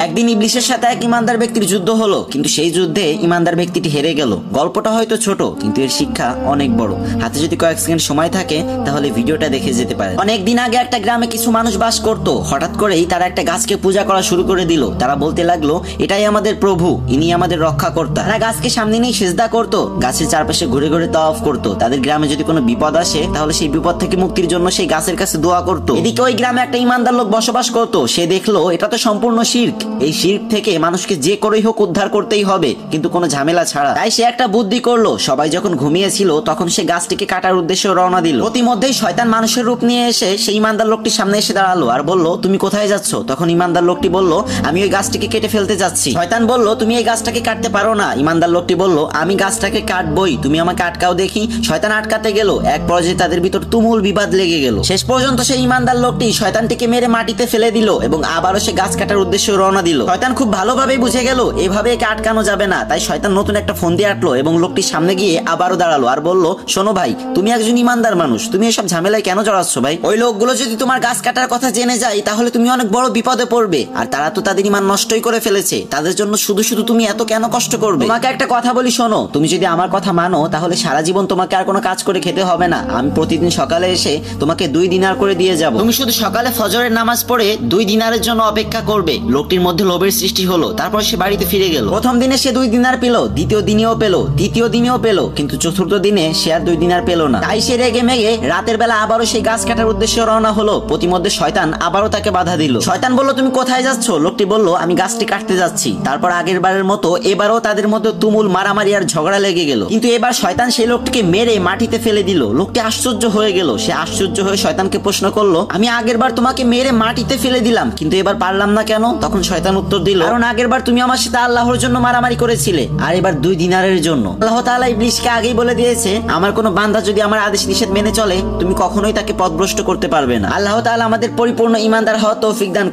একদিন ইবলিশের সাথে এক ইমানদার ব্যক্তির যুদ্ধ হলো, কিন্তু সেই যুদ্ধে ইমানদার ব্যক্তিটি হেরে গেল। গল্পটা হয়তো ছোট, কিন্তু এর শিক্ষা অনেক বড়। হাতে যদি কয়েক সেকেন্ড সময় থাকে তাহলে ভিডিওটা দেখে যেতে পারে। অনেকদিন আগে একটা গ্রামে কিছু মানুষ বাস করত। হঠাৎ করেই তারা একটা গাছকে পূজা করা শুরু করে দিল। তারা বলতে লাগলো, এটাই আমাদের প্রভু, ইনি আমাদের রক্ষাকর্তা। তারা গাছকে সামনে নিয়ে সিজদা করত, গাছের চারপাশে ঘুরে ঘুরে তাওয়াফ করত। তাদের গ্রামে যদি কোনো বিপদ আসে তাহলে সেই বিপদ থেকে মুক্তির জন্য সেই গাছের কাছে দোয়া করত। এদিকে ওই গ্রামে একটা ইমানদার লোক বসবাস করত। সে দেখলো এটা তো সম্পূর্ণ শিরক। এই শিরক থেকে মানুষকে যে করেই হোক উদ্ধার করতেই হবে, কিন্তু কোনো ঝামেলা ছাড়া। তাই সে একটা বুদ্ধি করলো। সবাই যখন ঘুমিয়েছিল তখন সে গাছটিকে কাটার উদ্দেশ্যে রওনা দিল। প্রতিমধ্যেই শয়তান মানুষের রূপ নিয়ে এসে সেই ইমানদার লোকটির সামনে এসে দাঁড়ালো আর বলল, তুমি কোথায় যাচ্ছ? তখন ইমানদার লোকটি বলল, আমি ওই গাছটিকে কেটে ফেলতে যাচ্ছি। শয়তান বলল, তুমি এই গাছটাকে কাটতে পারো না। ইমানদার লোকটি বলল, আমি গাছটাকে কাটবই, তুমি আমাকে আটকাও দেখি। শয়তান আটকাতে গেল। এক পর্যায়ে তাদের ভিতর তুমুল বিবাদ লেগে গেল। শেষ পর্যন্ত সেই ইমানদার লোকটি শয়তানটিকে মেরে মাটিতে ফেলে দিল এবং আবারও সে গাছ কাটার উদ্দেশ্যে রওনা দিল। শয়তান খুব ভালোভাবেই বুঝে গেল এভাবে একে আটকানো যাবে না। তাই শয়তান নতুন একটা ফোন দিয়ে আটলো এবং লোকটির সামনে গিয়ে আবারও দাঁড়ালো আর বলল, শোনো ভাই, তুমি একজন ইমানদার মানুষ, তুমি এসব ঝামেলায় কেন জড়াচ্ছ ভাই? ওই লোকগুলো যদি তোমার গাছ কাটার কথা জেনে যায় তাহলে তুমি অনেক বড় বিপদে পড়বে। আর তারা তো তাদের ইমান নষ্টই করে ফেলেছে। তাদের জন্য শুধু শুধু তুমি এত কেন কষ্ট করবে? তোমাকে একটা কথা বলি, শোনো, তুমি যদি আমার কথা মানো তাহলে সারা জীবন তোমাকে আর কোনো কাজ করে খেতে হবে না। আমি প্রতিদিন সকালে এসে তোমাকে 2 দিনার করে দিয়ে যাব। তুমি শুধু সকালে ফজরের নামাজ পড়ে 2 দিনারের জন্য অপেক্ষা করবে। লোকটির মধ্যে লোভের সৃষ্টি হলো। তারপর সে বাড়িতে ফিরে গেল। প্রথম দিনে সে 2 দিনার পেল, দ্বিতীয় দিনেও পেল, তৃতীয় দিনেও পেল, কিন্তু চতুর্থ দিনে সে আর 2 দিনার পেল না। তাই সে রেগে মেগে রাতের বেলা আবারও সেই গাছ কাটার উদ্দেশ্যে রওনা হলো। প্রতিমধ্যে শয়তান আবারও তাকে বাধা দিল। শয়তান বলল, তুমি কোথায় যাচ্ছ? লোকটি বলল, আমি গাছটি কাটতে যাচ্ছি। তারপর আগের বারের মতো এবারও তাদের মধ্যে তুমুল মারামারি আর ঝগড়া লেগে গেল। কিন্তু এবার শয়তান সেই লোকটিকে মেরে মাটিতে ফেলে দিল। লোকটি আশ্চর্য হয়ে গেল। সে আশ্চর্য হয়ে শয়তানকে প্রশ্ন করলো, আমি আগের বার তোমাকে মেরে মাটিতে ফেলে দিলাম, কিন্তু এবার পারলাম না কেন? তখন শয়তান উত্তর দিল, কারণ আগের বার তুমি আমার সাথে আল্লাহর জন্য মারামারি করেছিলে, আর এবার 2 দিনারের জন্য। আল্লাহ তাআলা ইবলিসকে আগেই বলে দিয়েছে, আমার কোনো বান্দা যদি আমার আদেশ নিষেধ মেনে চলে তুমি কখনোই তাকে পথভ্রষ্ট করতে পারবে না। আল্লাহ তাআলা আমাদের পরিপূর্ণ ঈমানদার হওয়ার তৌফিক দান